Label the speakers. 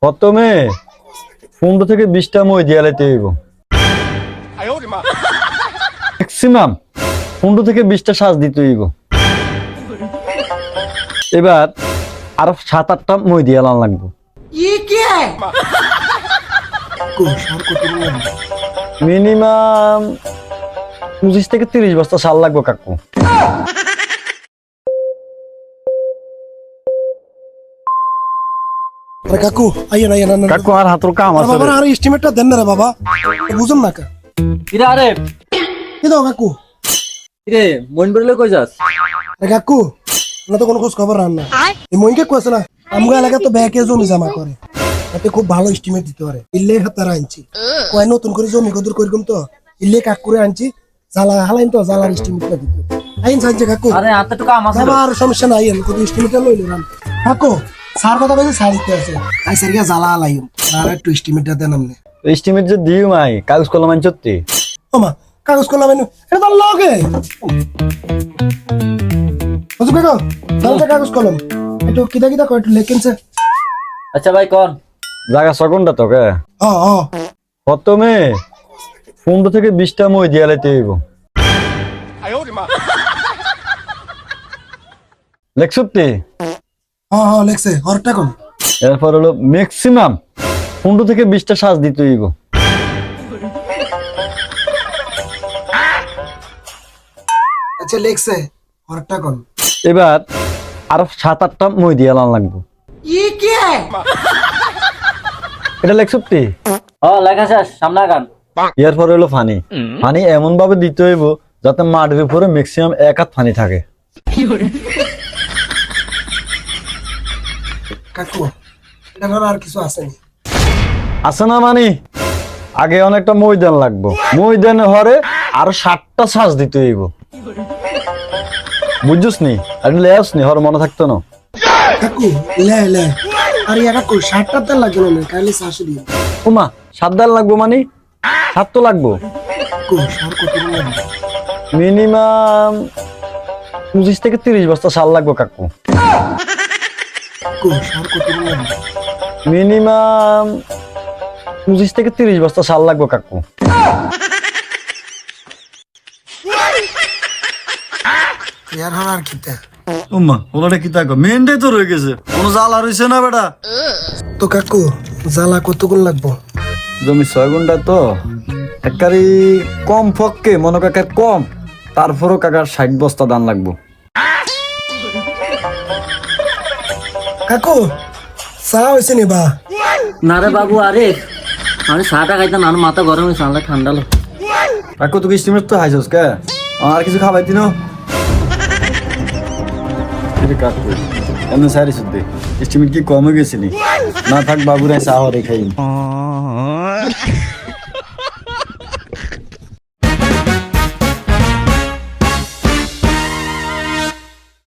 Speaker 1: প্রথমে 15 থেকে 20টা মই দিয়ে লাইতে হইব। ম্যাক্সিমাম 15 থেকে 20টা সাজ দিতে হইব। এবার আরো 7-8টা মই দিয়ে লান লাগবে। মিনিমাম 25 থেকে 30 বস্তা সাল লাগবে কাকু।
Speaker 2: কাকু আইয়া না
Speaker 1: কাকু আর হাতের কাম আছে
Speaker 2: বাবা আর এস্টিমেটটা দেন না রে বাবা বুঝুন না কা
Speaker 3: কিরা আরে
Speaker 2: কি দাও কাকু
Speaker 3: কিরে মন বললে কই যাস?
Speaker 2: রে কাকু না তো কোনো খোঁজ খবর রান না এই মইনকে কইছ না আমগো এলাকা তো ব্যাকে জমি জমা করে এতে খুব ভালো এস্টিমেট দিতে পারে ইল্লে হাতার আনছি কয় নতুন করে জমি কদর করিম তো ইল্লে কাকুরে আনছি জালা হালাইন তো জালার এস্টিমেটটা দিতে আইন সাইজে কাকু
Speaker 3: আরে হাতে তো কাম আছে
Speaker 2: বাবা আর সমস্যা নাই আমি কত এস্টিমেটটা লইলো রান কাকু স্যার কথা কইছে স্যার দিতে আছে আই স্যার গিয়া জালা হালাইম আর একটু এস্টিমেটটা দেন আমনে
Speaker 1: এস্টিমেট যে দিও মাই কাগজ কলম আনছতি
Speaker 2: ওমা কাগজ কলম এনে এটা তো লগে বুঝবে গো তাহলে কাগজ কলম একটু কিটা কয় একটু লেখেন স্যার
Speaker 3: আচ্ছা ভাই কোন
Speaker 1: জায়গা সেকেন্ডটা তো কে প্রথমে 15 থেকে 20টা মই দিয়ে লাইতে হইব। লেখছতি
Speaker 2: লেখছে হরটা কোন
Speaker 1: এরপর হলো ম্যাক্সিমাম 15 থেকে 20টা সাজ দিতে হইব।
Speaker 2: আচ্ছা লেখছে হরটা কোন
Speaker 1: এবার আরো 7-8টা মই দিয়ে লান লাগবে। এটা লেখছতি
Speaker 3: লেখা শেষ সামনে আগান।
Speaker 1: এরপর হলো পানি পানি এমন ভাবে দিতে হইব যাতে মাটির উপরে ম্যাক্সিমাম 1 হাত পানি থাকে।
Speaker 2: কাকু এটা আর কিছু আসেনি
Speaker 1: আছে না মানে আগে অনেকটা ময়দান লাগবো ময়দান হরে আরো 7টা সাজ দিতে হইব। বুঝছস নি আর লেয়াস নি হর মনে থাকতো না
Speaker 2: কাকু লে আরে কাকু 60টা তেল লাগবে না কাইলে শাশু দিও
Speaker 1: ওমা 7 ডাল লাগবো মানে 7 তো লাগবো
Speaker 2: কাকু সার কত লাগবে
Speaker 1: মিনিমাম 25 থেকে 30 বস্তা সাল লাগবো কাকু।
Speaker 2: কাকু সার কত লাগবে
Speaker 1: মিনিমাম 25 থেকে 30 বস্তা সাল লাগবো কাকু।
Speaker 2: আর কিটা
Speaker 1: ওমা ওলাটা কি তাকো মেনটাই তো রয়ে গেছে কোনো জ্বালা রইছে না বেটা।
Speaker 2: তো কাকু জ্বালা কতক্ষণ লাগবো
Speaker 1: জমি 6 ঘন্টা তো একবারই কম ফককে মনে কাকার কম তারপরও কাকার 60 বস্তা দান লাগবো।
Speaker 2: কাকু চা হয়েছে নি বা
Speaker 3: না রে বাবু আরে আমি চাটা খাইতাম আর মাথা গরম হয়েছে আনলে ঠান্ডা লো।
Speaker 1: কাকু তুই স্টিমেট তো হাইছস কে আর কিছু খাবাই দিনো কাকু এমন সারি শুদ্ধি স্টিমেট কি কমে গেছিলি না থাক বাবুরাই চা হরে খাই।